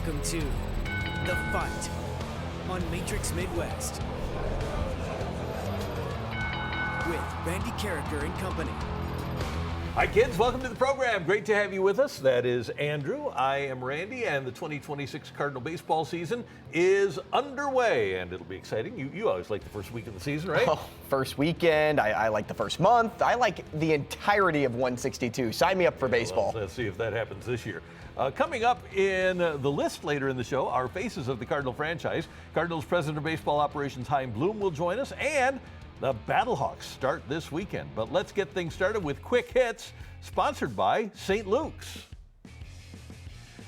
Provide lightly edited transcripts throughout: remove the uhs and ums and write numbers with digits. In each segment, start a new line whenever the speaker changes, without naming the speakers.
Welcome to The Fight on Matrix Midwest with Randy Carricker and company.
Hi, kids. Welcome to the program. Great to have you with us. That is Andrew. I am Randy, and the 2026 Cardinal baseball season is underway, and it'll be exciting. You always like the first week of the season, right?
Oh, first weekend. I like the first month. I like the entirety of 162. Sign me up for baseball.
Well, let's see if that happens this year. Coming up in the list later in the show, our faces of the Cardinal franchise. Cardinals President of Baseball Operations Chaim will join us, and the Battlehawks start this weekend. But let's get things started with Quick Hits, sponsored by St. Luke's.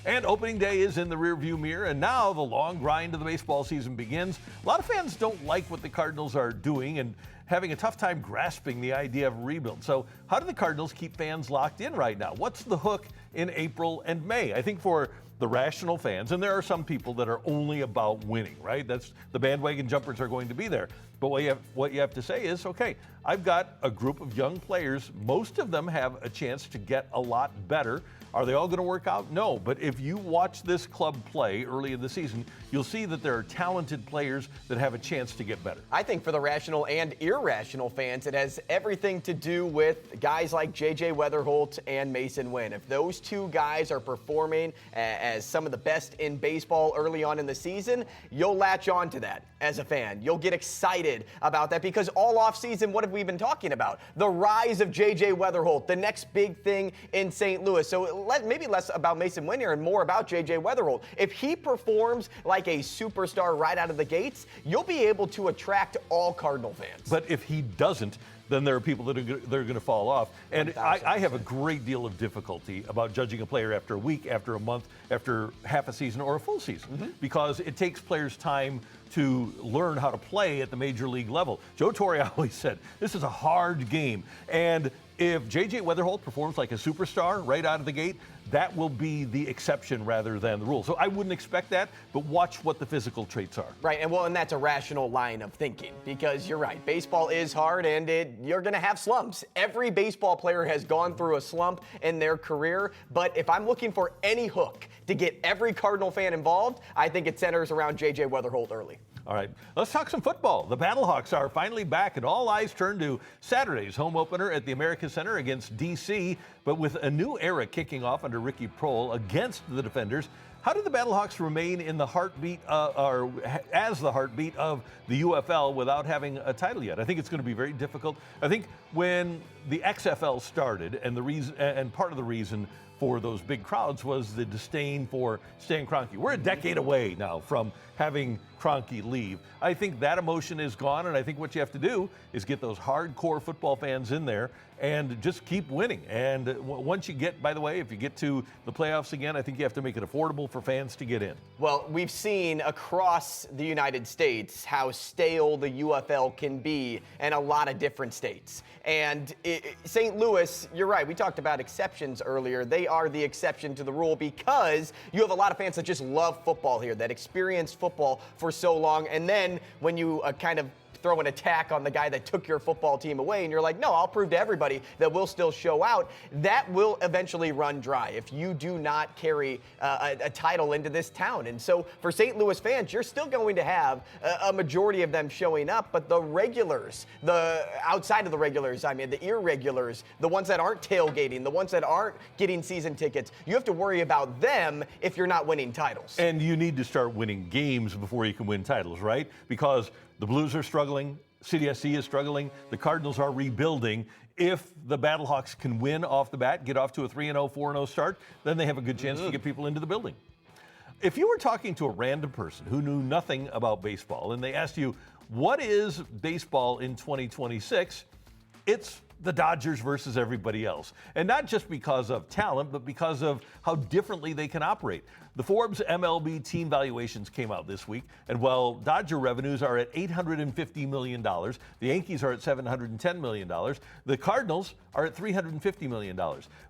And opening day is in the rearview mirror, and now the long grind of the baseball season begins. A lot of fans don't like what the Cardinals are doing and having a tough time grasping the idea of rebuild. So how do the Cardinals keep fans locked in right now? What's the hook in April and May? I think for the rational fans, and there are some people that are only about winning, right? That's the bandwagon jumpers are going to be there. But what you have to say is, okay, I've got a group of young players. Most of them have a chance to get a lot better. Are they all going to work out? No, but if you watch this club play early in the season, you'll see that there are talented players that have a chance to get better.
I think for the rational and irrational fans, it has everything to do with guys like J.J. Weatherholt and Mason Wynn. If those two guys are performing as some of the best in baseball early on in the season, you'll latch on to that as a fan. You'll get excited about that because all offseason, what have we been talking about? The rise of J.J. Weatherholt, the next big thing in St. Louis. So maybe less about Mason Wynn here and more about J.J. Weatherholt. If he performs like a superstar right out of the gates, you'll be able to attract all Cardinal fans.
But if he doesn't, then there are people that are going to fall off. And I have a great deal of difficulty about judging a player after a week, after a month, after half a season or a full season, because it takes players time to learn how to play at the major league level. Joe Torre always said, this is a hard game. And if J.J. Weatherholt performs like a superstar right out of the gate, that will be the exception rather than the rule. So I wouldn't expect that, but watch what the physical traits are.
Right, and that's a rational line of thinking because you're right. Baseball is hard and you're going to have slumps. Every baseball player has gone through a slump in their career, but if I'm looking for any hook to get every Cardinal fan involved, I think it centers around J.J. Weatherholt early.
All right, let's talk some football. The Battlehawks are finally back, and all eyes turn to Saturday's home opener at the America Center against D.C., but with a new era kicking off under Ricky Prohl against the Defenders. How do the Battlehawks remain in the heartbeat, or as the heartbeat of the UFL without having a title yet? I think it's going to be very difficult. I think when the XFL started, and the reason, and part of the reason for those big crowds was the disdain for Stan Kroenke. We're a decade away now from having Kroenke leave. I think that emotion is gone, and I think what you have to do is get those hardcore football fans in there and just keep winning. And once you get, by the way, if you get to the playoffs again, I think you have to make it affordable for fans to get in.
Well, we've seen across the United States how stale the UFL can be in a lot of different states. And St. Louis, you're right, we talked about exceptions earlier. They are the exception to the rule because you have a lot of fans that just love football here, that experienced football for so long. And then when you kind of throw an attack on the guy that took your football team away and you're like, no, I'll prove to everybody that we'll still show out, that will eventually run dry if you do not carry a title into this town. And so for St. Louis fans, you're still going to have a majority of them showing up, but the regulars, the outside of the regulars, I mean, the irregulars, the ones that aren't tailgating, the ones that aren't getting season tickets, you have to worry about them if you're not winning titles.
And you need to start winning games before you can win titles, right? Because the Blues are struggling, CDSC is struggling, the Cardinals are rebuilding. If the Battlehawks can win off the bat, get off to a 3-0, 4-0 start, then they have a good chance to get people into the building. If you were talking to a random person who knew nothing about baseball and they asked you, what is baseball in 2026? It's the Dodgers versus everybody else. And not just because of talent, but because of how differently they can operate. The Forbes MLB team valuations came out this week, and while Dodger revenues are at $850 million, the Yankees are at $710 million, the Cardinals are at $350 million.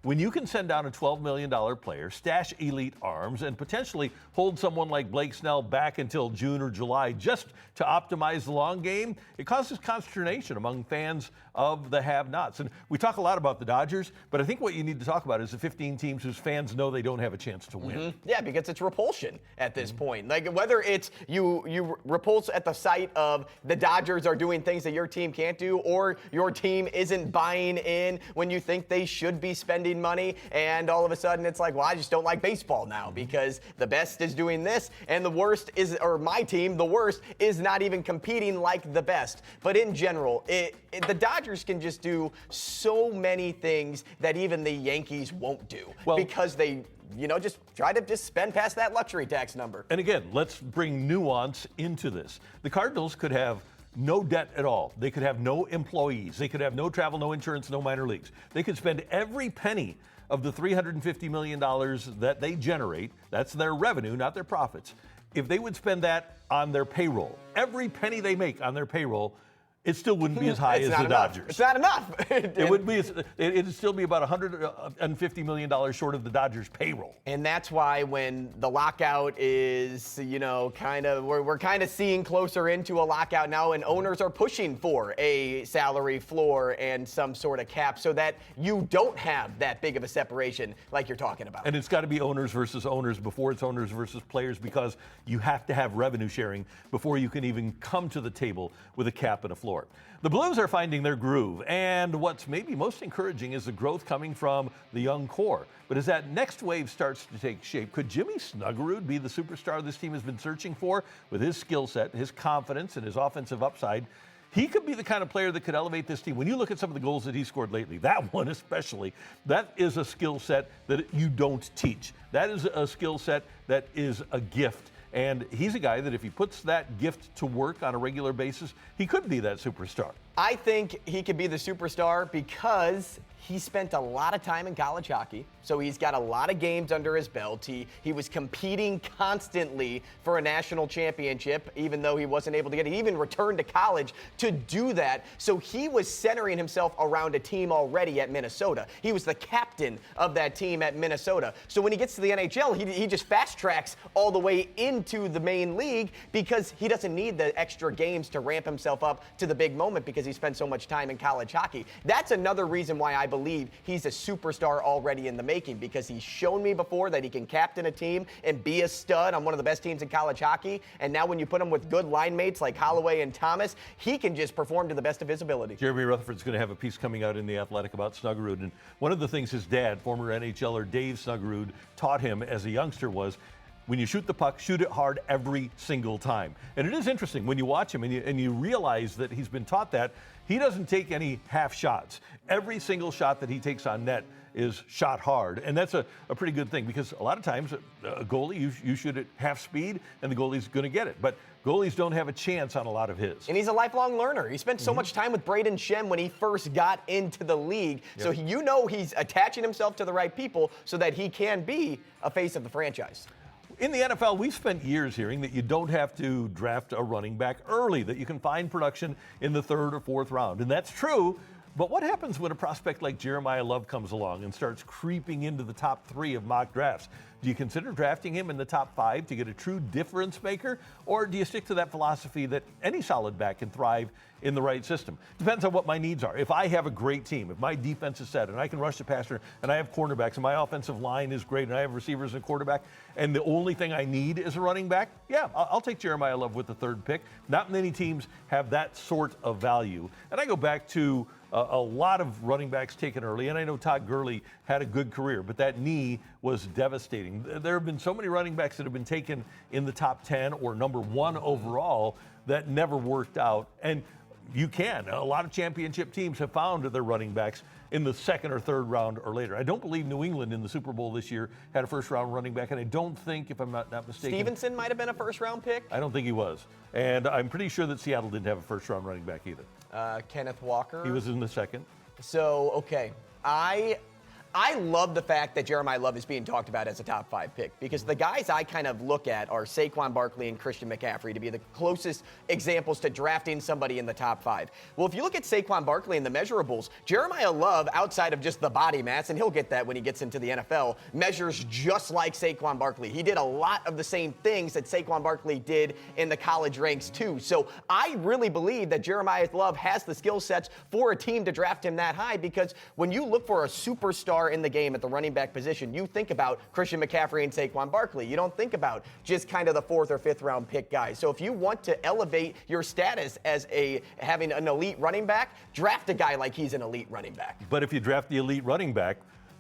When you can send down a $12 million player, stash elite arms, and potentially hold someone like Blake Snell back until June or July just to optimize the long game, it causes consternation among fans of the have-nots. knots. And we talk a lot about the Dodgers, but I think what you need to talk about is the 15 teams whose fans know they don't have a chance to win.
Yeah, because it's repulsion at this point. Like whether it's you repulse at the sight of the Dodgers are doing things that your team can't do, or your team isn't buying in when you think they should be spending money, and all of a sudden it's like, well, I just don't like baseball now because the best is doing this and the worst is, or my team, the worst is not even competing like the best. But in general, the Dodgers can just do so many things that even the Yankees won't do because they just try to spend past that luxury tax number.
And again, let's bring nuance into this. The Cardinals could have no debt at all. They could have no employees. They could have no travel, no insurance, no minor leagues. They could spend every penny of the $350 million that they generate. That's their revenue, not their profits. If they would spend that on their payroll, every penny they make on their payroll, it still wouldn't be as high as the Dodgers.
It's not enough.
It'd still be about $150 million short of the Dodgers' payroll.
And that's why when the lockout is, we're kind of seeing closer into a lockout now, and owners are pushing for a salary floor and some sort of cap so that you don't have that big of a separation like you're talking about.
And it's got to be owners versus owners before it's owners versus players, because you have to have revenue sharing before you can even come to the table with a cap and a floor. The Blues are finding their groove, and what's maybe most encouraging is the growth coming from the young core. But as that next wave starts to take shape, could Jimmy Snuggerud be the superstar this team has been searching for? With his skill set, his confidence, and his offensive upside, he could be the kind of player that could elevate this team. When you look at some of the goals that he scored lately, that one especially, that is a skill set that you don't teach. That is a skill set that is a gift. And he's a guy that if he puts that gift to work on a regular basis, he could be that superstar.
I think he could be the superstar because he spent a lot of time in college hockey, so he's got a lot of games under his belt. He was competing constantly for a national championship, even though he wasn't able to get it. He even returned to college to do that, so he was centering himself around a team already at Minnesota. He was the captain of that team at Minnesota. So when he gets to the NHL, he just fast tracks all the way into the main league because he doesn't need the extra games to ramp himself up to the big moment because he spent so much time in college hockey. That's another reason why I believe he's a superstar already in the making, because he's shown me before that he can captain a team and be a stud on one of the best teams in college hockey. And now when you put him with good line mates like Holloway and Thomas, he can just perform to the best of his ability.
Jeremy Rutherford's going to have a piece coming out in The Athletic about Snuggerud. And one of the things his dad, former NHLer Dave Snuggerud, taught him as a youngster was, when you shoot the puck, shoot it hard every single time. And it is interesting when you watch him and you realize that he's been taught that. He doesn't take any half shots. Every single shot that he takes on net is shot hard. And that's a pretty good thing, because a lot of times a goalie, you shoot at half speed and the goalie's going to get it. But goalies don't have a chance on a lot of his.
And he's a lifelong learner. He spent so much time with Braden Shem when he first got into the league. Yep. So he's attaching himself to the right people so that he can be a face of the franchise.
In the NFL, we've spent years hearing that you don't have to draft a running back early, that you can find production in the third or fourth round. And that's true, but what happens when a prospect like Jeremiah Love comes along and starts creeping into the top 3 of mock drafts? Do you consider drafting him in the top 5 to get a true difference maker? Or do you stick to that philosophy that any solid back can thrive in the right system? Depends on what my needs are. If I have a great team, if my defense is set and I can rush the passer and I have cornerbacks and my offensive line is great and I have receivers and a quarterback and the only thing I need is a running back, yeah, I'll take Jeremiah Love with the 3rd pick. Not many teams have that sort of value. And I go back to a lot of running backs taken early, and I know Todd Gurley had a good career, but that knee was devastating. There have been so many running backs that have been taken in the top 10 or number 1 overall that never worked out. And a lot of championship teams have found their running backs in the 2nd or 3rd round or later. I don't believe New England in the Super Bowl this year had a first-round running back, and I don't think, if I'm not mistaken,
Stevenson might have been a first-round pick.
I don't think he was. And I'm pretty sure that Seattle didn't have a first-round running back either.
Kenneth Walker.
He was in the 2nd.
So, okay. I love the fact that Jeremiah Love is being talked about as a top 5 pick, because the guys I kind of look at are Saquon Barkley and Christian McCaffrey to be the closest examples to drafting somebody in the top 5. Well, if you look at Saquon Barkley and the measurables, Jeremiah Love, outside of just the body mass, and he'll get that when he gets into the NFL, measures just like Saquon Barkley. He did a lot of the same things that Saquon Barkley did in the college ranks too. So I really believe that Jeremiah Love has the skill sets for a team to draft him that high, because when you look for a superstar in the game at the running back position, you think about Christian McCaffrey and Saquon Barkley. You don't think about just kind of the 4th or 5th round pick guys. So if you want to elevate your status as having an elite running back, draft a guy like he's an elite running back.
But if you draft the elite running back,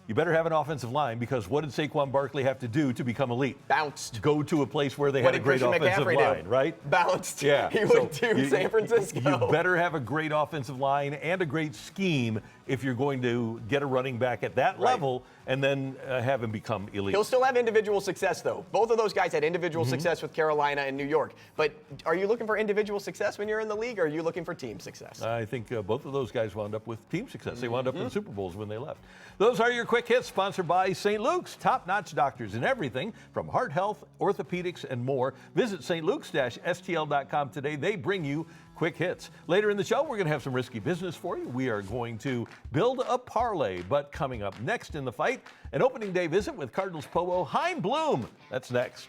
you better have an offensive line, because what did Saquon Barkley have to do to become elite?
Bounced.
Go to a place where they had a great offensive line, right?
Bounced.
Yeah.
He went to San Francisco.
You better have a great offensive line and a great scheme if you're going to get a running back at that level and then have him become elite.
He'll still have individual success, though. Both of those guys had individual success with Carolina and New York. But are you looking for individual success when you're in the league, or are you looking for team success?
I think both of those guys wound up with team success. They wound up in the Super Bowls when they left. Those are your quick hits, sponsored by St. Luke's, top-notch doctors in everything from heart health, orthopedics, and more. Visit stlukes-stl.com today. They bring you quick hits. Later in the show, we're going to have some risky business for you. We are going to build a parlay, but coming up next in the fight, an opening day visit with Cardinals POO Chaim Bloom. That's next.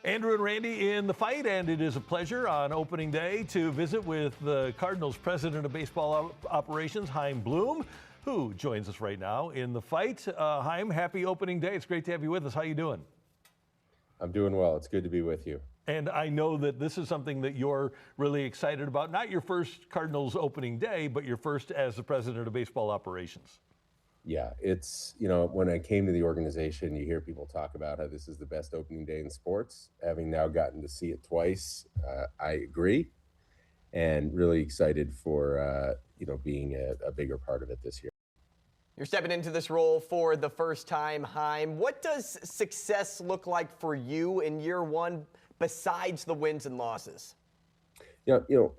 Andrew and Randy in the fight, and it is a pleasure on opening day to visit with the Cardinals president of baseball operations, Chaim Bloom, who joins us right now in the fight. Chaim, happy opening day. It's great to have you with us. How you doing?
I'm doing well. It's good to be with you.
And I know that this is something that you're really excited about. Not your first Cardinals opening day, but your first as the president of baseball operations.
Yeah, it's, when I came to the organization, you hear people talk about how this is the best opening day in sports. Having now gotten to see it twice, I agree, and really excited for, being a bigger part of it this year.
You're stepping into this role for the first time, Chaim. What does success look like for you in year one besides the wins and losses?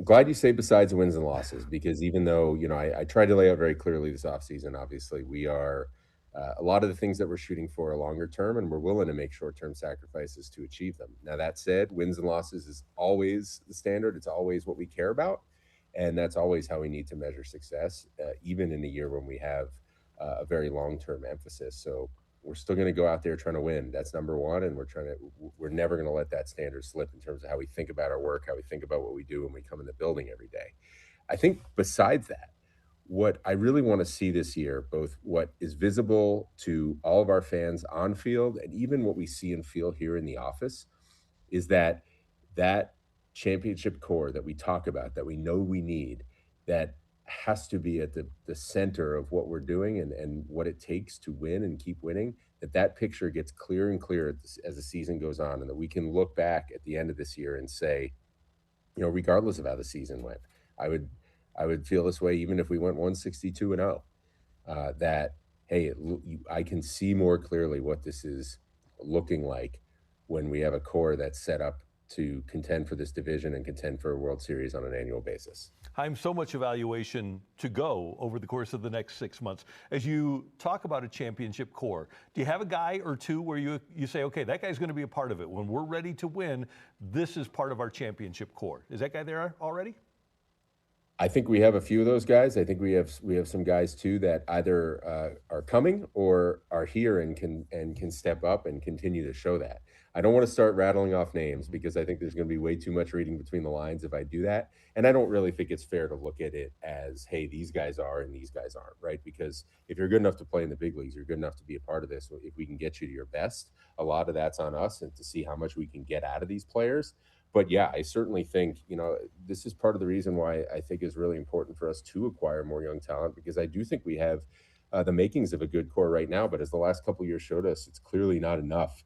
Glad you say besides the wins and losses, because even though, I tried to lay out very clearly this offseason, obviously we are a lot of the things that we're shooting for are longer term, and we're willing to make short-term sacrifices to achieve them. Now, that said, wins and losses is always the standard. It's always what we care about. And that's always how we need to measure success, even in a year when we have a very long-term emphasis. So we're still going to go out there trying to win. That's number one. And we're never going to let that standard slip in terms of how we think about our work, how we think about what we do when we come in the building every day. I think besides that, what I really want to see this year, both what is visible to all of our fans on field and even what we see and feel here in the office, is that championship core that we talk about, that we know we need, that has to be at the center of what we're doing and what it takes to win and keep winning, that picture gets clearer and clearer as the season goes on, and that we can look back at the end of this year and say, regardless of how the season went, I would feel this way even if we went 162-0, that, hey, I can see more clearly what this is looking like when we have a core that's set up to contend for this division and contend for a World Series on an annual basis.
Chaim, so much evaluation to go over the course of the next 6 months. As you talk about a championship core, do you have a guy or two where you say, okay, that guy's going to be a part of it. When we're ready to win, this is part of our championship core. Is that guy there already?
I think we have a few of those guys. I think we have some guys too that either are coming or are here and can step up and continue to show that. I don't want to start rattling off names because I think there's going to be way too much reading between the lines if I do that. And I don't really think it's fair to look at it as, hey, these guys are and these guys aren't, right? Because if you're good enough to play in the big leagues, you're good enough to be a part of this. If we can get you to your best, a lot of that's on us and to see how much we can get out of these players. But yeah, I certainly think, this is part of the reason why I think it's really important for us to acquire more young talent, because I do think we have the makings of a good core right now. But as the last couple of years showed us, it's clearly not enough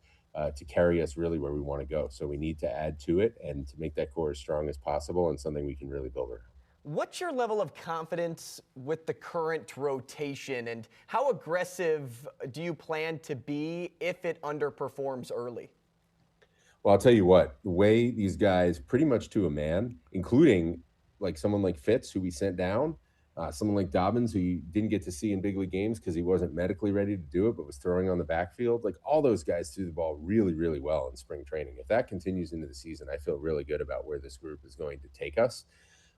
to carry us really where we want to go. So we need to add to it and to make that core as strong as possible and something we can really build around.
What's your level of confidence with the current rotation, and how aggressive do you plan to be if it underperforms early?
Well, I'll tell you what, the way these guys pretty much to a man, including like someone like Fitz, who we sent down, someone like Dobbins, who you didn't get to see in big league games because he wasn't medically ready to do it, but was throwing on the backfield. Like all those guys threw the ball really, really well in spring training. If that continues into the season, I feel really good about where this group is going to take us.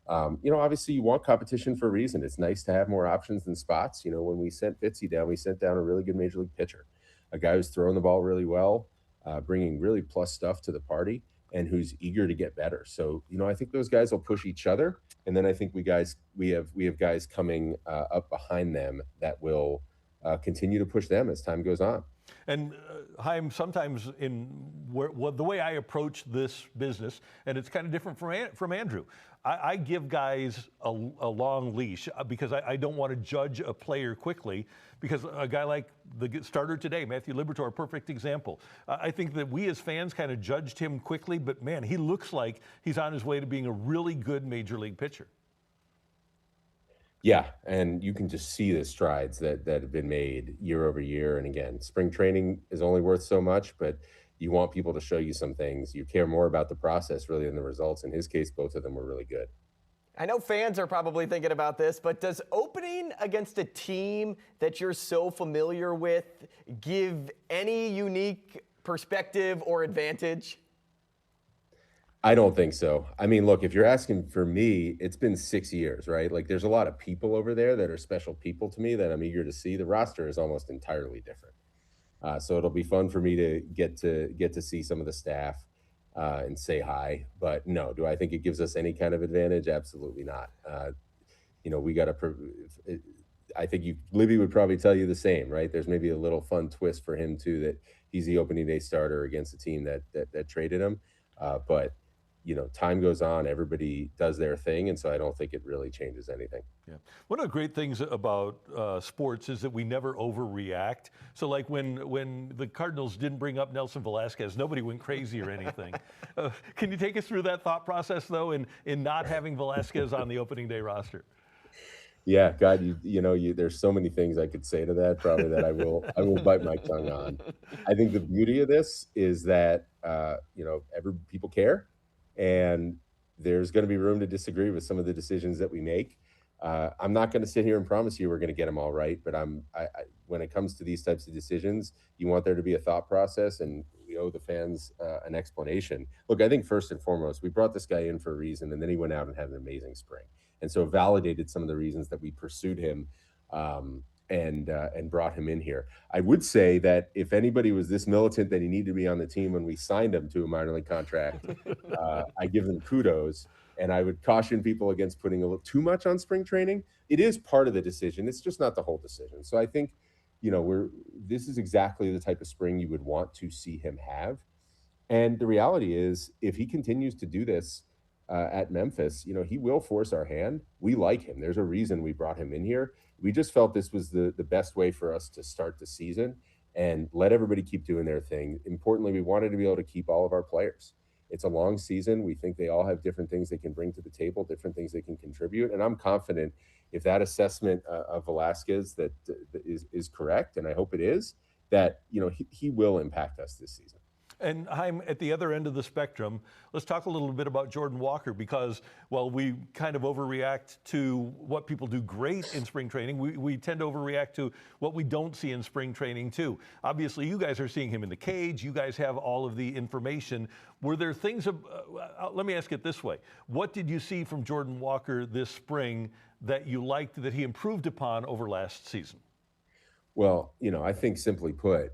Obviously you want competition for a reason. It's nice to have more options than spots. When we sent Fitzy down, we sent down a really good major league pitcher, a guy who's throwing the ball really well, bringing really plus stuff to the party, and who's eager to get better. So, I think those guys will push each other. And then I think we have guys coming up behind them that will continue to push them as time goes on.
And Chaim, sometimes the way I approach this business, and it's kind of different from Andrew, I give guys a long leash because I don't want to judge a player quickly, because a guy like the starter today, Matthew Liberatore, perfect example. I think that we as fans kind of judged him quickly, but man, he looks like he's on his way to being a really good major league pitcher.
Yeah, and you can just see the strides that have been made year over year. And again, spring training is only worth so much, but you want people to show you some things. You care more about the process really than the results. In his case, both of them were really good.
I know fans are probably thinking about this, but does opening against a team that you're so familiar with give any unique perspective or advantage?
I don't think so. I mean, look, if you're asking for me, it's been 6 years, right? Like there's a lot of people over there that are special people to me that I'm eager to see. The roster is almost entirely different. So it'll be fun for me to get to see some of the staff and say hi. But no, do I think it gives us any kind of advantage? Absolutely not. We got to. I think Libby would probably tell you the same, right? There's maybe a little fun twist for him too, that he's the opening day starter against a team that traded him. But time goes on, everybody does their thing, and so I don't think it really changes anything.
Yeah. One of the great things about sports is that we never overreact. So like when the Cardinals didn't bring up Nelson Velasquez, nobody went crazy or anything. Can you take us through that thought process, though, in not having Velasquez on the opening day roster?
Yeah, God, there's so many things I could say to that, probably that I will bite my tongue on. I think the beauty of this is that, people care, and there's going to be room to disagree with some of the decisions that we make. I'm not going to sit here and promise you we're going to get them all right, but when it comes to these types of decisions, you want there to be a thought process, and we owe the fans an explanation. Look, I think first and foremost, we brought this guy in for a reason, and then he went out and had an amazing spring. And so validated some of the reasons that we pursued him and brought him in here. I would say that if anybody was this militant that he needed to be on the team when we signed him to a minor league contract, I give them kudos. And I would caution people against putting a little too much on spring training. It is part of the decision. It's just not the whole decision. So I think, this is exactly the type of spring you would want to see him have. And the reality is, if he continues to do this, at Memphis, he will force our hand. We like him. There's a reason we brought him in here. We just felt this was the best way for us to start the season and let everybody keep doing their thing. Importantly, we wanted to be able to keep all of our players. It's a long season. We think they all have different things they can bring to the table, different things they can contribute. And I'm confident if that assessment of Velasquez that is correct, and I hope it is, that he will impact us this season.
And Chaim, at the other end of the spectrum, let's talk a little bit about Jordan Walker, because while we kind of overreact to what people do great in spring training, we tend to overreact to what we don't see in spring training too. Obviously, you guys are seeing him in the cage. You guys have all of the information. Were there things, let me ask it this way. What did you see from Jordan Walker this spring that you liked, that he improved upon over last season?
Well, I think simply put,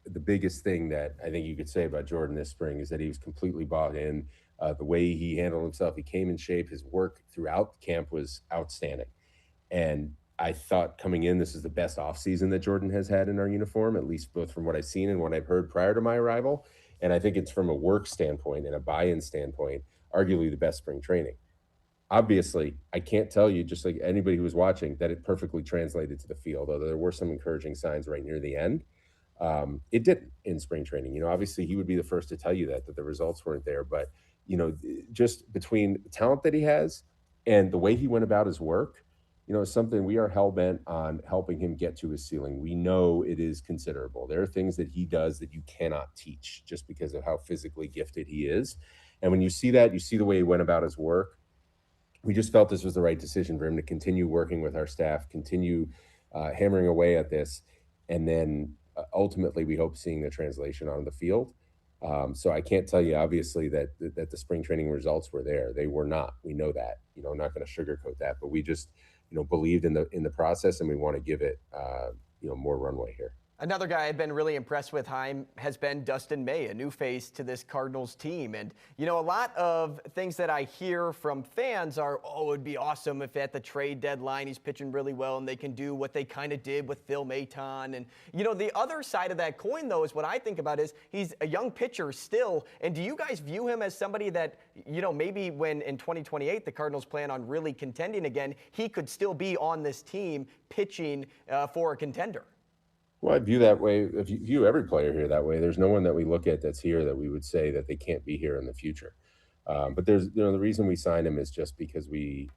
the biggest thing that I think you could say about Jordan this spring is that he was completely bought in. The way he handled himself, he came in shape. His work throughout camp was outstanding. And I thought coming in, this is the best offseason that Jordan has had in our uniform, at least both from what I've seen and what I've heard prior to my arrival. And I think it's from a work standpoint and a buy-in standpoint, arguably the best spring training. Obviously, I can't tell you, just like anybody who was watching, that it perfectly translated to the field, although there were some encouraging signs right near the end. It didn't in spring training. Obviously he would be the first to tell you that the results weren't there, but just between the talent that he has and the way he went about his work, it's something we are hell-bent on helping him get to his ceiling. We know it is considerable. There are things that he does that you cannot teach just because of how physically gifted he is. And when you see that, you see the way he went about his work. We just felt this was the right decision for him to continue working with our staff, continue hammering away at this, and then ultimately we hope seeing the translation on the field. So I can't tell you, obviously, that the spring training results were there. They were not. We know that. I'm not going to sugarcoat that, but we just believed in the process, and we want to give it more runway here.
Another guy I've been really impressed with, Chaim, has been Dustin May, a new face to this Cardinals team. And, a lot of things that I hear from fans are, it would be awesome if at the trade deadline he's pitching really well and they can do what they kind of did with Phil Maton. And, the other side of that coin, though, is what I think about is he's a young pitcher still. And do you guys view him as somebody that, maybe when in 2028 the Cardinals plan on really contending again, he could still be on this team pitching for a contender?
Well, I view that way. If you view every player here that way, there's no one that we look at that's here that we would say that they can't be here in the future. But there's, the reason we signed him is just because we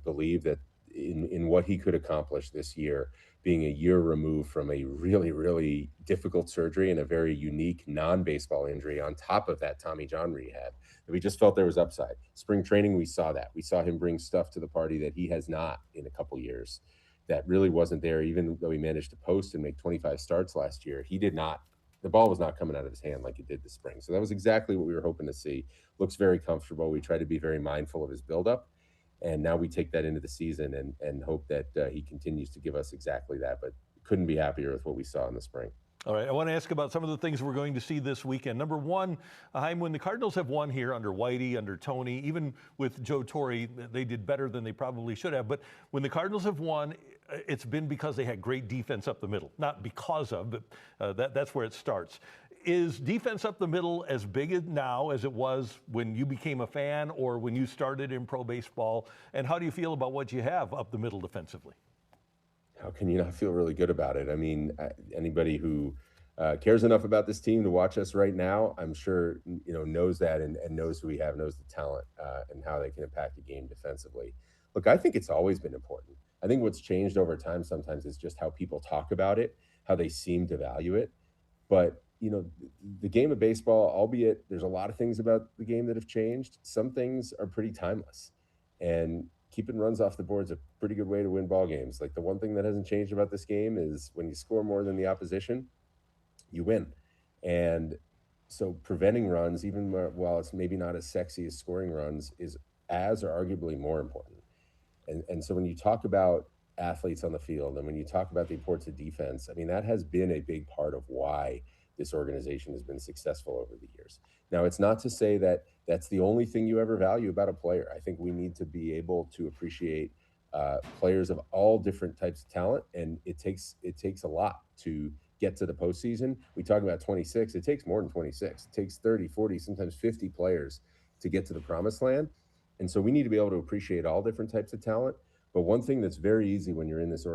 believe that in what he could accomplish this year, being a year removed from a really, really difficult surgery and a very unique non-baseball injury on top of that Tommy John rehab, that we just felt there was upside. Spring training, we saw that. We saw him bring stuff to the party that he has not in a couple years. That really wasn't there, even though he managed to post and make 25 starts last year. He did not, the ball was not coming out of his hand like it did this spring. So that was exactly what we were hoping to see. Looks very comfortable. We try to be very mindful of his buildup. And now we take that into the season and hope that he continues to give us exactly that. But couldn't be happier with what we saw in the spring.
All right, I want to ask about some of the things we're going to see this weekend. Number one, Chaim, when the Cardinals have won here under Whitey, under Tony, even with Joe Torre, they did better than they probably should have. But when the Cardinals have won, it's been because they had great defense up the middle. Not because of, but that's where it starts. Is defense up the middle as big now as it was when you became a fan or when you started in pro baseball? And how do you feel about what you have up the middle defensively?
How can you not feel really good about it? I mean, anybody who cares enough about this team to watch us right now, I'm sure, knows that and knows who we have, knows the talent and how they can impact the game defensively. Look, I think it's always been important. I think what's changed over time sometimes is just how people talk about it, how they seem to value it. But, the game of baseball, albeit there's a lot of things about the game that have changed, some things are pretty timeless. And keeping runs off the board is a pretty good way to win ball games. Like, the one thing that hasn't changed about this game is when you score more than the opposition, you win. And so preventing runs, even while it's maybe not as sexy as scoring runs, is as or arguably more important. And so when you talk about athletes on the field and when you talk about the importance of defense, I mean, that has been a big part of why this organization has been successful over the years. Now, it's not to say that that's the only thing you ever value about a player. I think we need to be able to appreciate players of all different types of talent, and it takes a lot to get to the postseason. We talk about 26. It takes more than 26. It takes 30, 40, sometimes 50 players to get to the promised land. And so we need to be able to appreciate all different types of talent. But one thing that's very easy when you're in this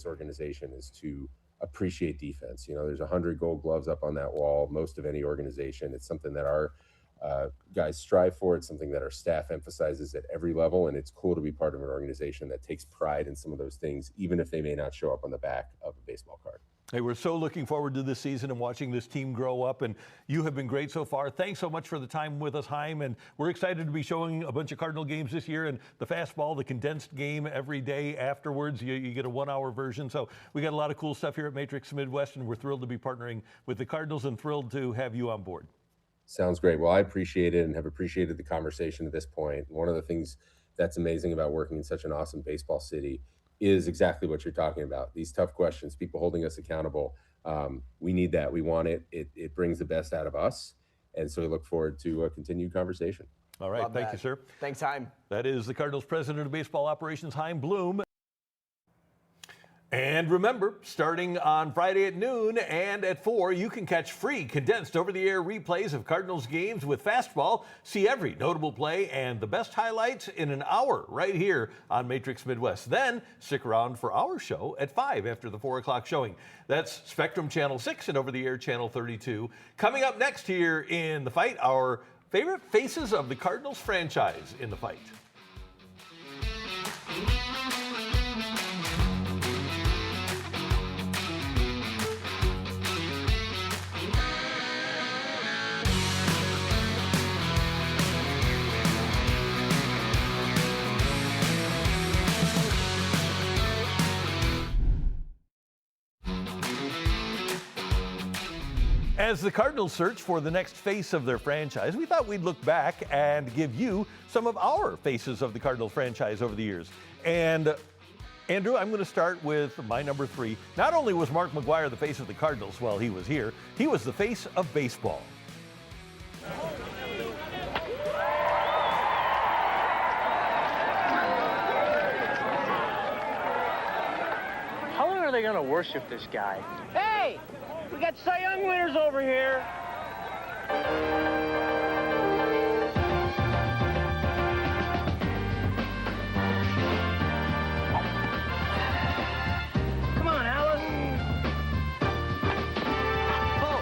organization is to appreciate defense. There's 100 gold gloves up on that wall, most of any organization. It's something that our guys strive for. It's something that our staff emphasizes at every level, and it's cool to be part of an organization that takes pride in some of those things, even if they may not show up on the back of a baseball card.
Hey, we're so looking forward to this season and watching this team grow up, and you have been great so far. Thanks so much for the time with us, Chaim, and we're excited to be showing a bunch of Cardinal games this year, and the fastball, the condensed game every day afterwards. You get a 1-hour version, so we got a lot of cool stuff here at Matrix Midwest, and we're thrilled to be partnering with the Cardinals and thrilled to have you on board.
Sounds great. Well, I appreciate it and have appreciated the conversation at this point. One of the things that's amazing about working in such an awesome baseball city is exactly what you're talking about. These tough questions, people holding us accountable. We need that. We want it. It brings the best out of us. And so we look forward to a continued conversation.
All right. Thank you, sir.
Thanks, Chaim.
That is the Cardinals president of baseball operations, Chaim Bloom. And remember, starting on Friday at noon and at 4, you can catch free condensed over-the-air replays of Cardinals games with Fastball. See every notable play and the best highlights in an hour right here on Matrix Midwest. Then stick around for our show at 5 after the 4 o'clock showing. That's Spectrum Channel 6 and over-the-air Channel 32. Coming up next here in The Fight, our favorite faces of the Cardinals franchise in The Fight. As the Cardinals search for the next face of their franchise, we thought we'd look back and give you some of our faces of the Cardinals franchise over the years. And Andrew, I'm going to start with my number 3. Not only was Mark McGwire the face of the Cardinals while he was here, he was the face of baseball.
How long are they going to worship this guy?
Hey! We got Cy Young winners over here. Come on, Alice. Oh.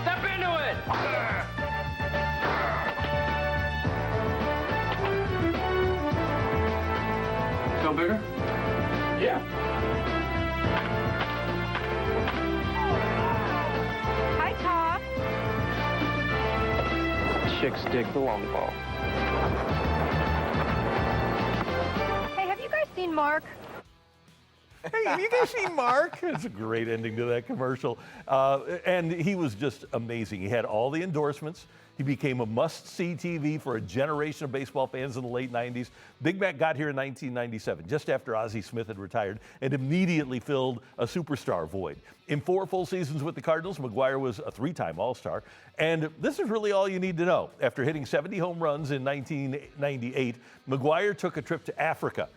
Step into it. Feel bigger? Yeah.
Hi, Top.
Chicks dig the long ball.
Hey, have you guys seen Mark?
Hey, have you guys seen Mark? It's a great ending to that commercial. And he was just amazing. He had all the endorsements. He became a must-see TV for a generation of baseball fans in the late 90s. Big Mac got here in 1997, just after Ozzie Smith had retired, and immediately filled a superstar void. In 4 full seasons with the Cardinals, McGwire was a 3-time All-Star. And this is really all you need to know. After hitting 70 home runs in 1998, McGwire took a trip to Africa.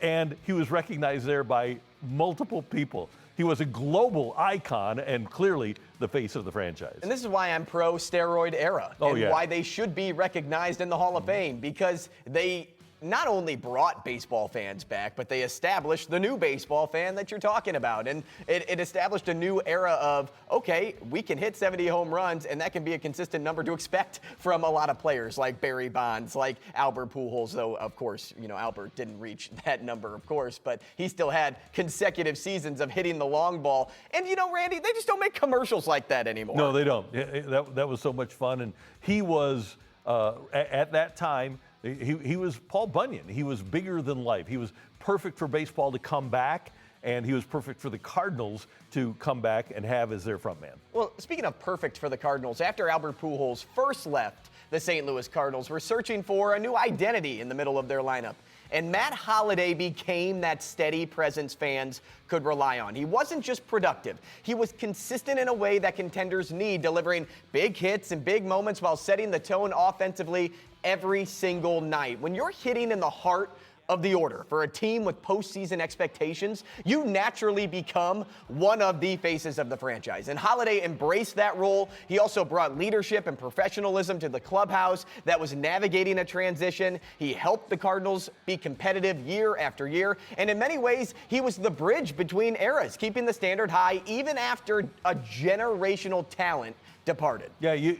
And he was recognized there by multiple people. He was a global icon and clearly the face of the franchise.
And this is why I'm pro steroid era and why they should be recognized in the Hall of Fame, because they not only brought baseball fans back, but they established the new baseball fan that you're talking about. And it established a new era of, okay, we can hit 70 home runs, and that can be a consistent number to expect from a lot of players like Barry Bonds, like Albert Pujols, though, of course, you know, Albert didn't reach that number, of course, but he still had consecutive seasons of hitting the long ball. And, you know, Randy, they just don't make commercials like that anymore.
No, they don't. That was so much fun. And he was, at that time, he was Paul Bunyan. He was bigger than life. He was perfect for baseball to come back, and he was perfect for the Cardinals to come back and have as their front man.
Well, speaking of perfect for the Cardinals, after Albert Pujols first left the St. Louis Cardinals, were searching for a new identity in the middle of their lineup. And Matt Holliday became that steady presence fans could rely on. He wasn't just productive. He was consistent in a way that contenders need, delivering big hits and big moments while setting the tone offensively every single night. When you're hitting in the heart of the order for a team with postseason expectations, you naturally become one of the faces of the franchise. And Holliday embraced that role. He also brought leadership and professionalism to the clubhouse that was navigating a transition. He helped the Cardinals be competitive year after year. And in many ways, he was the bridge between eras, keeping the standard high even after a generational talent departed.
Yeah, you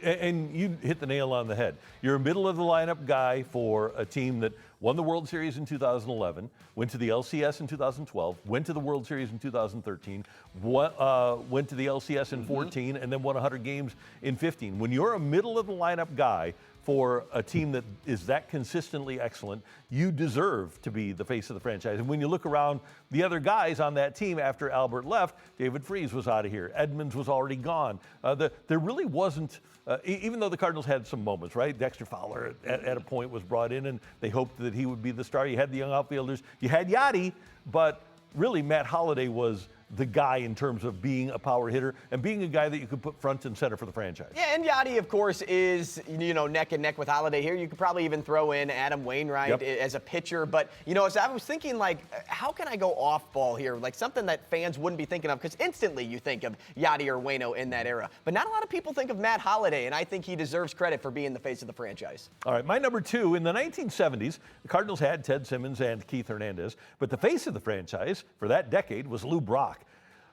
hit the nail on the head. You're a middle of the lineup guy for a team that won the World Series in 2011, went to the LCS in 2012, went to the World Series in 2013, went to the LCS in 14, and then won 100 games in 15. When you're a middle of the lineup guy for a team that is that consistently excellent, you deserve to be the face of the franchise. And when you look around the other guys on that team after Albert left, David Freese was out of here. Edmonds was already gone. There really wasn't, even though the Cardinals had some moments, right? Dexter Fowler at a point was brought in, and they hoped that he would be the star. You had the young outfielders. You had Yachty, but really Matt Holliday was the guy in terms of being a power hitter and being a guy that you could put front and center for the franchise.
Yeah, and Yachty, of course, is, neck and neck with Holiday here. You could probably even throw in Adam Wainwright as a pitcher. But, so I was thinking, how can I go off ball here? Like something that fans wouldn't be thinking of, because instantly you think of Yachty or Waino in that era. But not a lot of people think of Matt Holliday, and I think he deserves credit for being the face of the franchise.
All right, my number 2, in the 1970s, the Cardinals had Ted Simmons and Keith Hernandez, but the face of the franchise for that decade was Lou Brock.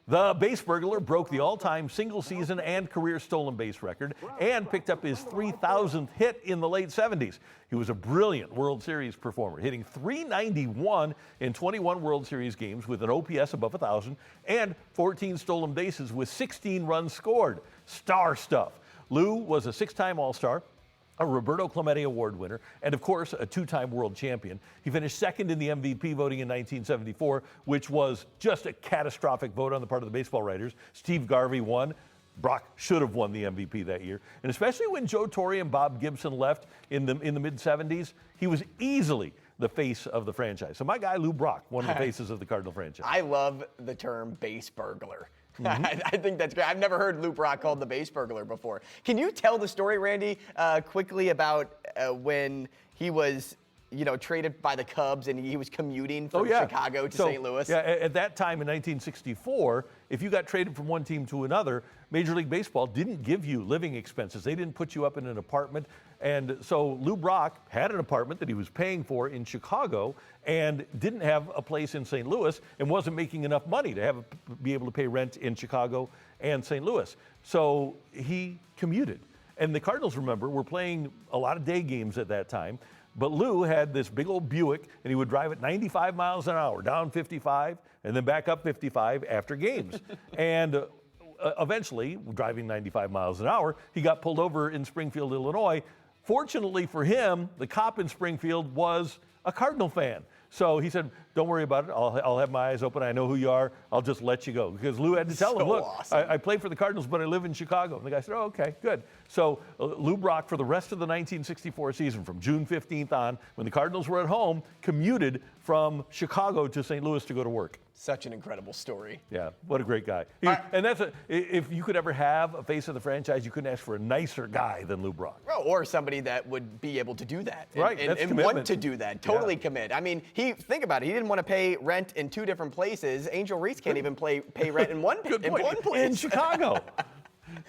The base burglar broke the all-time single-season and career stolen base record and picked up his 3,000th hit in the late 70s. He was a brilliant World Series performer, hitting .391 in 21 World Series games with an OPS above 1,000 and 14 stolen bases with 16 runs scored. Star stuff. Lou was a 6-time All-Star, a Roberto Clemente Award winner, and of course, a 2-time world champion. He finished second in the MVP voting in 1974, which was just a catastrophic vote on the part of the baseball writers. Steve Garvey won. Brock should have won the MVP that year. And especially when Joe Torre and Bob Gibson left in the mid-70s, he was easily the face of the franchise. So my guy, Lou Brock, one of the faces of the Cardinal franchise.
I love the term base burglar. I think that's great. I've never heard Lou Brock called the base burglar before. Can you tell the story, Randy, quickly about when he was, traded by the Cubs and he was commuting from Chicago to St. Louis?
Yeah, at that time in 1964, if you got traded from one team to another, Major League Baseball didn't give you living expenses. They didn't put you up in an apartment. And so Lou Brock had an apartment that he was paying for in Chicago and didn't have a place in St. Louis and wasn't making enough money to be able to pay rent in Chicago and St. Louis. So he commuted. And the Cardinals, remember, were playing a lot of day games at that time. But Lou had this big old Buick, and he would drive at 95 miles an hour, down 55, and then back up 55 after games. And eventually, driving 95 miles an hour, he got pulled over in Springfield, Illinois. Fortunately for him, the cop in Springfield was a Cardinal fan. So he said, don't worry about it. I'll have my eyes open. I know who you are. I'll just let you go. Because Lou had to tell him, look,
awesome.
I play for the Cardinals, but I live in Chicago. And the guy said, oh, okay, good. So Lou Brock, for the rest of the 1964 season, from June 15th on, when the Cardinals were at home, commuted from Chicago to St. Louis to go to work.
Such an incredible story.
Yeah, what a great guy. And if you could ever have a face of the franchise, you couldn't ask for a nicer guy than Lou Brock.
Or somebody that would be able to do that.
Right,
and want to do that. Totally commit. I mean, think about it. He didn't want to pay rent in 2 different places. Angel Reese can't even pay rent in one place.
In Chicago.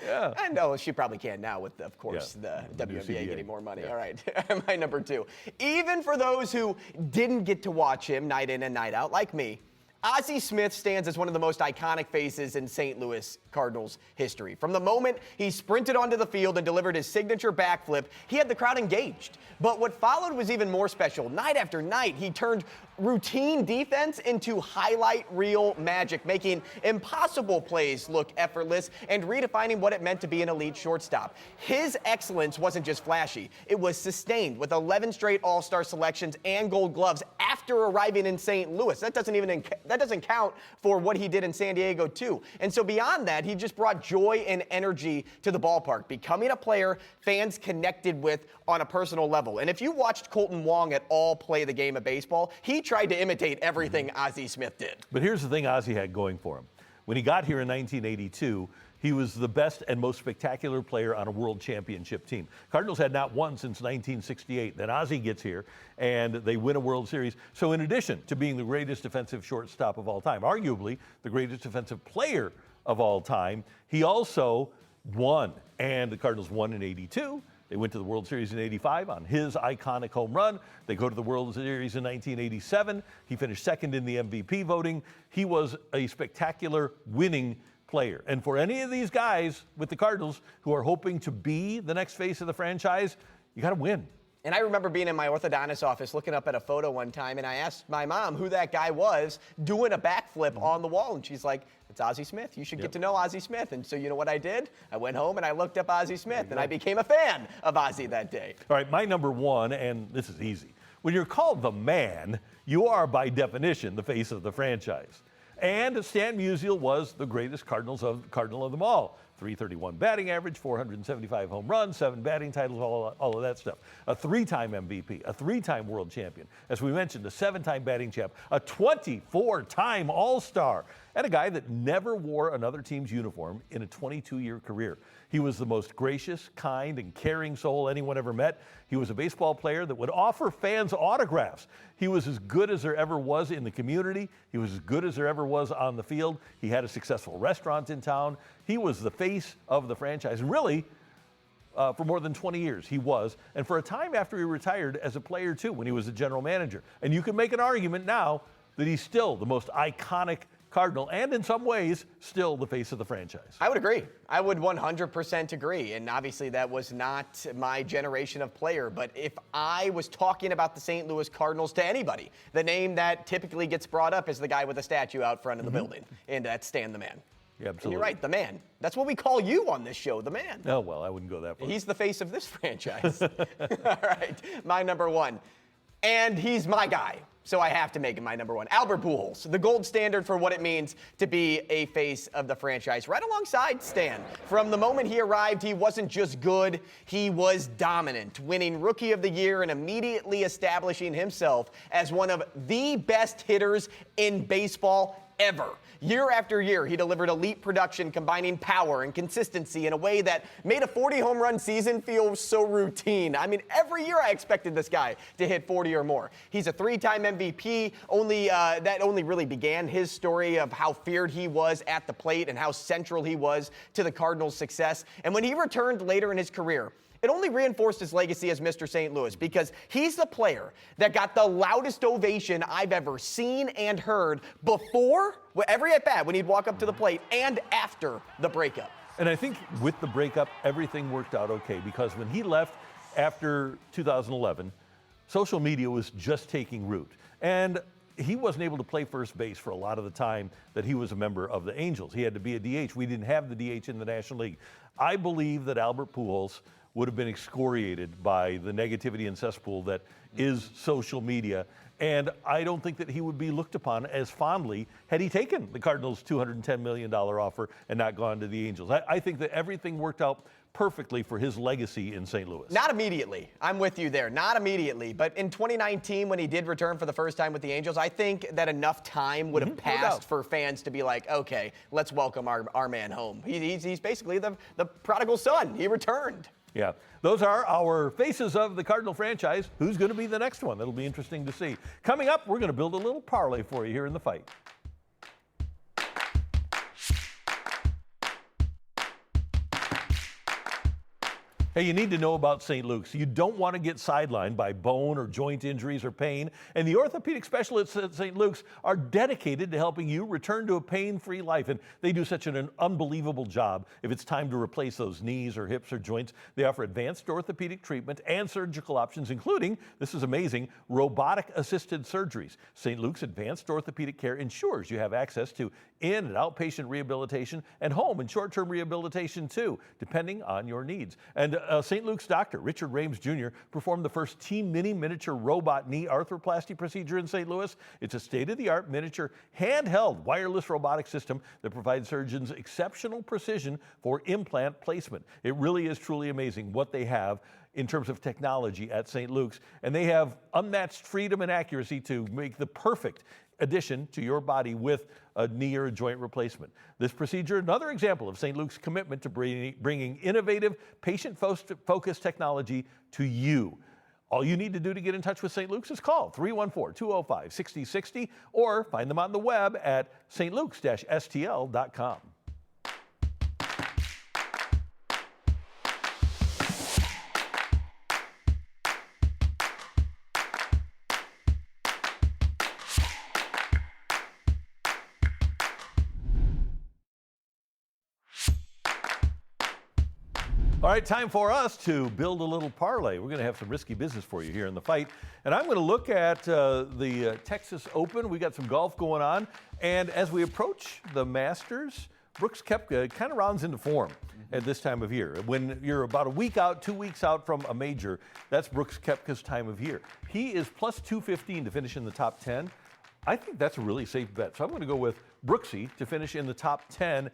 Yeah.
I know she probably can now with, of course, the WNBA getting more money. Yeah. All right, my number 2. Even for those who didn't get to watch him night in and night out, like me, Ozzie Smith stands as one of the most iconic faces in St. Louis Cardinals history. From the moment he sprinted onto the field and delivered his signature backflip, he had the crowd engaged. But what followed was even more special. Night after night, he turned routine defense into highlight reel magic, making impossible plays look effortless and redefining what it meant to be an elite shortstop. His excellence wasn't just flashy. It was sustained with 11 straight All-Star selections and Gold Gloves after arriving in St. Louis. That doesn't count for what he did in San Diego, too. And so beyond that, he just brought joy and energy to the ballpark, becoming a player fans connected with on a personal level. And if you watched Colton Wong at all play the game of baseball, he tried to imitate everything Ozzie Smith did.
But here's the thing Ozzie had going for him. When he got here in 1982, he was the best and most spectacular player on a world championship team. Cardinals had not won since 1968. Then Ozzie gets here, and they win a World Series. So in addition to being the greatest defensive shortstop of all time, arguably the greatest defensive player of all time, he also won. And the Cardinals won in 82. They went to the World Series in 85 on his iconic home run. They go to the World Series in 1987. He finished second in the MVP voting. He was a spectacular winning player. And for any of these guys with the Cardinals who are hoping to be the next face of the franchise, you got to win.
And I remember being in my orthodontist office looking up at a photo one time, and I asked my mom who that guy was doing a backflip on the wall. And she's like, it's Ozzie Smith. You should get to know Ozzie Smith. And so you know what I did? I went home and I looked up Ozzie Smith, and I became a fan of Ozzie that day.
All right, my number 1, and this is easy. When you're called the man, you are by definition the face of the franchise. And Stan Musial was the greatest Cardinal of them all. 331 batting average, 475 home runs, 7 batting titles, all of that stuff. A 3-time MVP, a 3-time world champion. As we mentioned, a 7-time batting champ, a 24-time All-Star. and a guy that never wore another team's uniform in a 22-year career. He was the most gracious, kind, and caring soul anyone ever met. He was a baseball player that would offer fans autographs. He was as good as there ever was in the community. He was as good as there ever was on the field. He had a successful restaurant in town. He was the face of the franchise. And really, for more than 20 years, he was. And for a time after he retired as a player, too, when he was a general manager. And you can make an argument now that he's still the most iconic Cardinal, and in some ways, still the face of the franchise.
I would agree. I would 100% agree. And obviously, that was not my generation of player. But if I was talking about the St. Louis Cardinals to anybody, the name that typically gets brought up is the guy with the statue out front of the building. And that's Stan the Man.
Yeah, absolutely.
And you're right, the man. That's what we call you on this show, the man.
Oh, well, I wouldn't go that far.
He's the face of this franchise. All right, my number one. And he's my guy, so I have to make him my number one. Albert Pujols, the gold standard for what it means to be a face of the franchise, right alongside Stan. From the moment he arrived, he wasn't just good, he was dominant, winning Rookie of the Year and immediately establishing himself as one of the best hitters in baseball ever. Year after year, he delivered elite production, combining power and consistency in a way that made a 40 home run season feel so routine. I mean, every year I expected this guy to hit 40 or more. He's a 3-time MVP. That only really began his story of how feared he was at the plate and how central he was to the Cardinals' success. And when he returned later in his career, it only reinforced his legacy as Mr. St. Louis, because he's the player that got the loudest ovation I've ever seen and heard before, every at-bat when he'd walk up to the plate, and after the breakup.
And I think with the breakup, everything worked out okay, because when he left after 2011, social media was just taking root. And he wasn't able to play first base for a lot of the time that he was a member of the Angels. He had to be a DH. We didn't have the DH in the National League. I believe that Albert Pujols would have been excoriated by the negativity and cesspool that is social media. And I don't think that he would be looked upon as fondly had he taken the Cardinals' $210 million offer and not gone to the Angels. I think that everything worked out perfectly for his legacy in St. Louis.
Not immediately. I'm with you there. Not immediately. But in 2019, when he did return for the first time with the Angels, I think that enough time would have passed for fans to be like, okay, let's welcome our man home. He's basically the prodigal son. He returned.
Yeah, those are our faces of the Cardinal franchise. Who's going to be the next one? That'll be interesting to see. Coming up, we're going to build a little parlay for you here in the fight. Hey, you need to know about St. Luke's. You don't want to get sidelined by bone or joint injuries or pain, and the orthopedic specialists at St. Luke's are dedicated to helping you return to a pain-free life, and they do such an unbelievable job. If it's time to replace those knees or hips or joints, they offer advanced orthopedic treatment and surgical options, including, this is amazing, robotic-assisted surgeries. St. Luke's Advanced Orthopedic Care ensures you have access to in- and outpatient rehabilitation and home and short-term rehabilitation, too, depending on your needs. And St. Luke's doctor, Richard Rames Jr., performed the first Team Mini miniature robot knee arthroplasty procedure in St. Louis. It's a state-of-the-art miniature handheld wireless robotic system that provides surgeons exceptional precision for implant placement. It really is truly amazing what they have in terms of technology at St. Luke's, and they have unmatched freedom and accuracy to make the perfect addition to your body with a knee or a joint replacement. This procedure, another example of St. Luke's commitment to bringing innovative, patient-focused technology to you. All you need to do to get in touch with St. Luke's is call 314-205-6060 or find them on the web at stlukes-stl.com. All right, time for us to build a little parlay. We're going to have some risky business for you here in the fight. And I'm going to look at the Texas Open. We got some golf going on. And as we approach the Masters, Brooks Koepka kind of rounds into form at this time of year. When you're about a week out, 2 weeks out from a major, that's Brooks Koepka's time of year. He is plus 215 to finish in the top 10. I think that's a really safe bet. So I'm going to go with Brooksy to finish in the top 10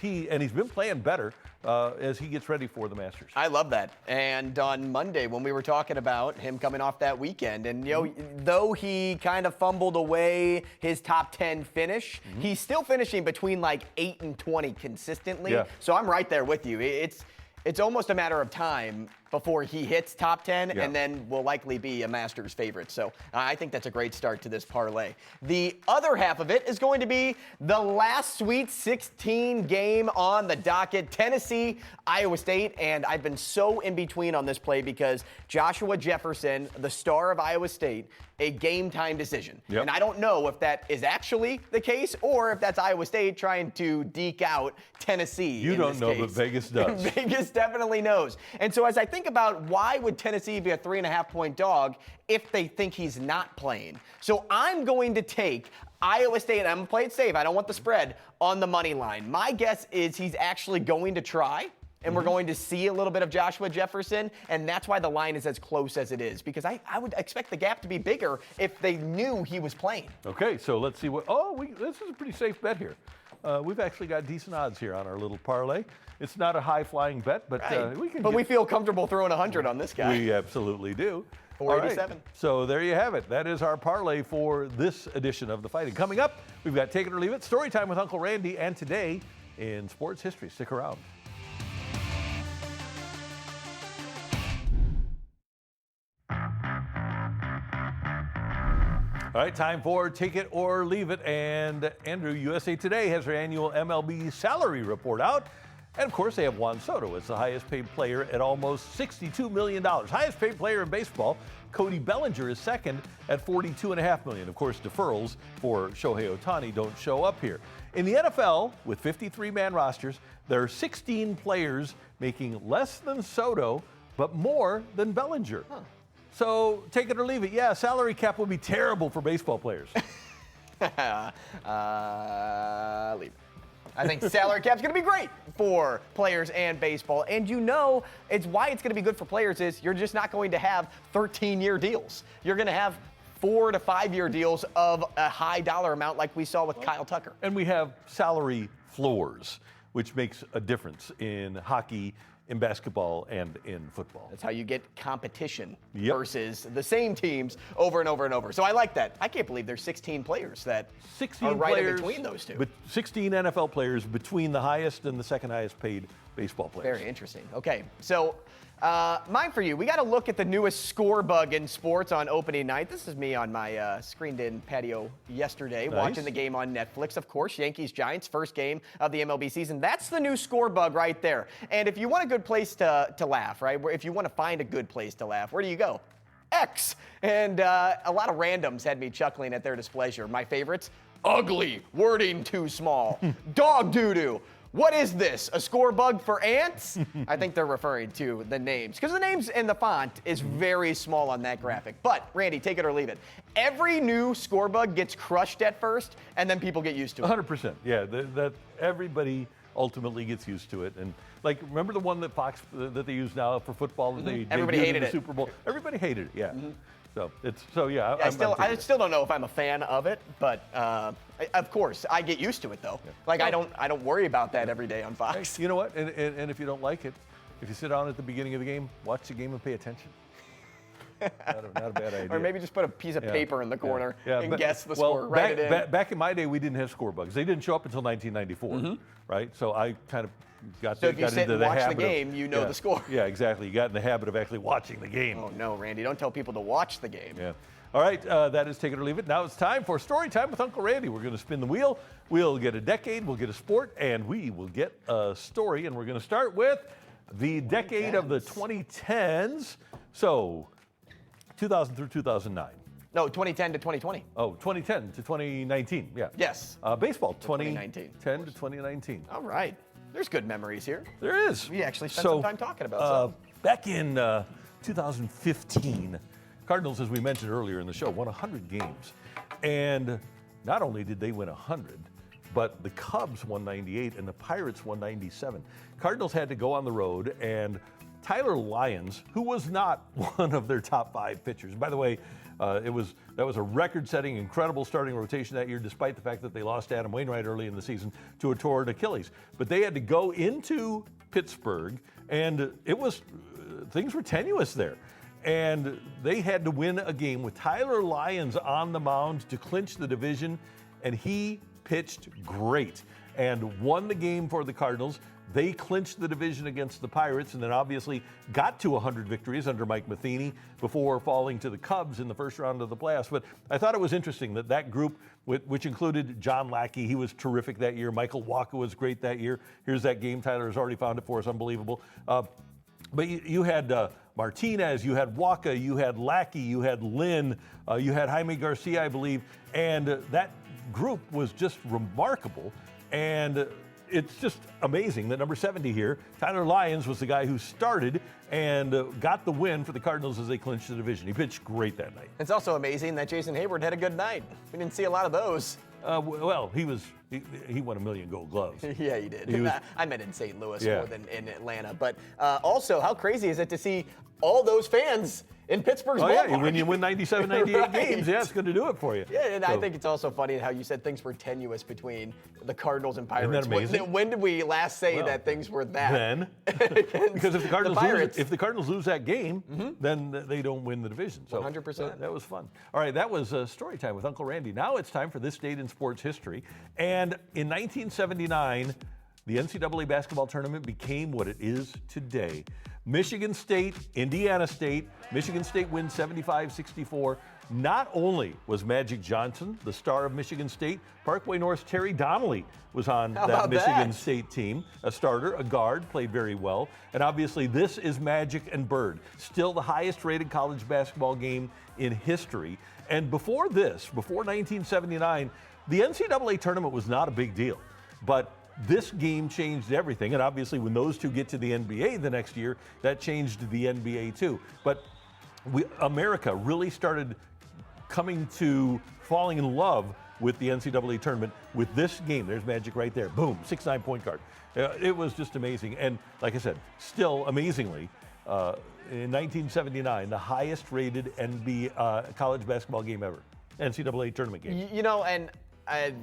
he's been playing better as he gets ready for the Masters.
I love that. And on Monday when we were talking about him coming off that weekend, and though he kind of fumbled away his top 10 finish, he's still finishing between like 8 and 20 consistently.
Yeah.
So I'm right there with you. It's almost a matter of time before he hits top 10 and then will likely be a Masters favorite. So I think that's a great start to this parlay. The other half of it is going to be the last Sweet 16 game on the docket, Tennessee, Iowa State. And I've been so in between on this play because Joshua Jefferson, the star of Iowa State, a game time decision.
Yep.
And I don't know if that is actually the case or if that's Iowa State trying to deke out Tennessee.
You don't know, but Vegas does.
Vegas definitely knows. And so as I think about why would Tennessee be a 3.5-point dog if they think he's not playing, so I'm going to take Iowa State. I'm going to play it safe. I don't want the spread on the money line. My guess is he's actually going to try. And we're going to see a little bit of Joshua Jefferson, and that's why the line is as close as it is, because I would expect the gap to be bigger if they knew he was playing.
Okay, so let's see what. This is a pretty safe bet here. We've actually got decent odds here on our little parlay. It's not a high-flying bet, but we
feel comfortable throwing 100 on this guy.
We absolutely do.
487.
Right. So there you have it. That is our parlay for this edition of The Fighting. Coming up, we've got Take It or Leave It, Story Time with Uncle Randy, and today in sports history. Stick around. All right, time for Take It or Leave It. And Andrew, USA Today has their annual MLB salary report out. And of course, they have Juan Soto as the highest paid player at almost $62 million. Highest paid player in baseball, Cody Bellinger is second at $42.5 million. Of course, deferrals for Shohei Ohtani don't show up here. In the NFL, with 53-man rosters, there are 16 players making less than Soto, but more than Bellinger. So take it or leave it. Yeah, salary cap will be terrible for baseball players.
Leave it. I think salary cap's going to be great for players and baseball. And it's why it's going to be good for players is you're just not going to have 13-year deals. You're going to have 4 to 5-year deals of a high dollar amount like we saw with Kyle Tucker.
And we have salary floors, which makes a difference in hockey, in basketball, and in football.
That's how you get competition versus the same teams over and over and over. So I like that. I can't believe there's 16 players that
16
are right
players
in between those two.
But 16 NFL players between the highest and the second highest paid baseball players.
Very interesting. Okay, so mine for you. We got to look at the newest score bug in sports on opening night. This is me on my screened-in patio yesterday, watching the game on Netflix. Of course, Yankees-Giants, first game of the MLB season. That's the new score bug right there. And if you want a good place to laugh, right, if you want to find a good place to laugh, where do you go? X. And a lot of randoms had me chuckling at their displeasure. My favorites, ugly, wording too small, dog doo-doo. What is this, a score bug for ants? I think they're referring to the names, because the names and the font is very small on that graphic. But, Randy, take it or leave it. Every new score bug gets crushed at first, and then people get used to it.
100%. Yeah, that everybody ultimately gets used to it. And like, remember the one that Fox that they use now for football that they
Everybody
debuted
hated
in the
it.
Super Bowl? Everybody hated it. Yeah. So
I still don't know if I'm a fan of it, but of course I get used to it though. Like I don't worry about that every day on Fox.
You know what? And if you don't like it, if you sit down at the beginning of the game, watch the game and pay attention. Not a bad idea.
Or maybe just put a piece of paper in the corner and guess the score.
Back in my day, we didn't have score bugs. They didn't show up until 1994, right? So I kind of got
if you sit
into
and
the
watch
habit
the game, you know the score.
Yeah, exactly. You got in the habit of actually watching the game.
Oh no, Randy! Don't tell people to watch the game.
Yeah. All right, that is Take It or Leave It. Now it's time for Story Time with Uncle Randy. We're going to spin the wheel. We'll get a decade, we'll get a sport, and we will get a story. And we're going to start with the decade of the 2010s. So, 2000 through 2009.
No, 2010 to 2020.
Oh, 2010 to 2019, yeah.
Yes.
Baseball,
2019.
2010 to 2019.
All right. There's good memories here.
There is.
We actually spent some time talking about some.
Back in 2015, Cardinals, as we mentioned earlier in the show, won 100 games. And not only did they win 100, but the Cubs won 98 and the Pirates won 97. Cardinals had to go on the road, and Tyler Lyons, who was not one of their top 5 pitchers. By the way, That was a record-setting, incredible starting rotation that year, despite the fact that they lost Adam Wainwright early in the season to a torn Achilles. But they had to go into Pittsburgh, and things were tenuous there. And they had to win a game with Tyler Lyons on the mound to clinch the division, and he pitched great and won the game for the Cardinals. They clinched the division against the Pirates and then obviously got to 100 victories under Mike Matheny before falling to the Cubs in the first round of the playoffs. But I thought it was interesting that group, which included John Lackey, he was terrific that year. Michael Walker was great that year. Here's that game. Tyler has already found it for us. Unbelievable. But you had Martinez, you had Waka, you had Lackey, you had Lynn, you had Jaime Garcia, I believe. And that group was just remarkable. And it's just amazing that number 70 here, Tyler Lyons, was the guy who started and got the win for the Cardinals as they clinched the division. He pitched great that night.
It's also amazing that Jason Hayward had a good night. We didn't see a lot of those.
Well, he won 1 million Gold Gloves.
Yeah, he did. I meant in St. Louis more than in Atlanta. But also, how crazy is it to see all those fans in Pittsburgh's ballpark?
Yeah, when you win 97, 98
Right.
games, it's going to do it for you.
Yeah, and I think it's also funny how you said things were tenuous between the Cardinals and Pirates.
Isn't that amazing?
When did we last say that things were that?
Then, because if the Cardinals lose that game, then they don't win the division. So
100%.
That was fun. All right, that was story time with Uncle Randy. Now it's time for this date in sports history. And in 1979, the NCAA basketball tournament became what it is today. Michigan State, Indiana State. Michigan State wins 75-64. Not only was Magic Johnson the star of Michigan State, Parkway North's Terry Donnelly was on that Michigan State team. A starter, a guard, played very well. And obviously this is Magic and Bird, still the highest rated college basketball game in history. And before 1979, the NCAA tournament was not a big deal. But this game changed everything, and obviously when those two get to the NBA the next year, that changed the NBA too. But America really started falling in love with the NCAA tournament with this game. There's Magic right there. Boom, 6'9" point guard. It was just amazing. And like I said, still amazingly, in 1979, the highest rated NBA college basketball game ever. NCAA tournament game.
You know, and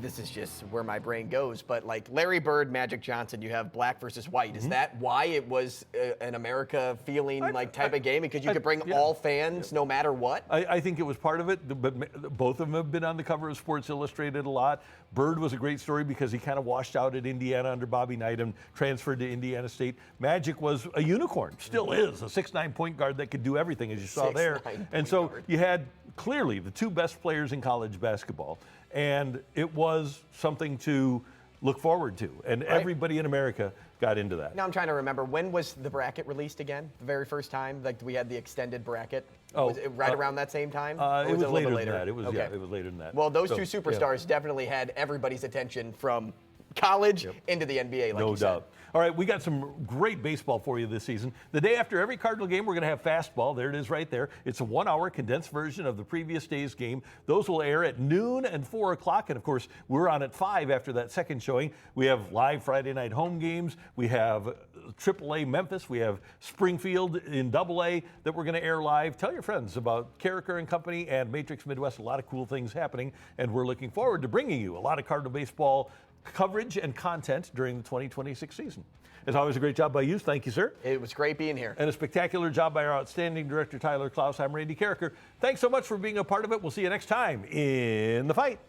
this is just where my brain goes, but like Larry Bird, Magic Johnson, you have black versus white. Is that why it was an America feeling type of game? Because you could bring all fans no matter what?
I think it was part of it, but both of them have been on the cover of Sports Illustrated a lot. Bird was a great story because he kind of washed out at Indiana under Bobby Knight and transferred to Indiana State. Magic was a unicorn, still is, a 6'9" point guard that could do everything, as you saw there. And so you had clearly the two best players in college basketball. And it was something to look forward to. And everybody in America got into that.
Now I'm trying to remember, when was the bracket released again? The very first time? Like we had the extended bracket? Was it right around that same time?
It was later than that. It was later than that.
Well, those two superstars definitely had everybody's attention from college into the NBA, like you said.
No doubt. All right, we got some great baseball for you this season. The day after every Cardinal game, we're going to have Fastball. There it is right there. It's a 1-hour condensed version of the previous day's game. Those will air at noon and 4 o'clock. And, of course, we're on at 5 after that second showing. We have live Friday night home games. We have AAA Memphis. We have Springfield in AA that we're going to air live. Tell your friends about Carricker and Company and Matrix Midwest. A lot of cool things happening. And we're looking forward to bringing you a lot of Cardinal baseball coverage and content during the 2026 season. As always, a great job by you. Thank you, sir.
It was great being here.
And a spectacular job by our outstanding director, Tyler Klaus. I'm Randy Carricker. Thanks so much for being a part of it. We'll see you next time in The Fight.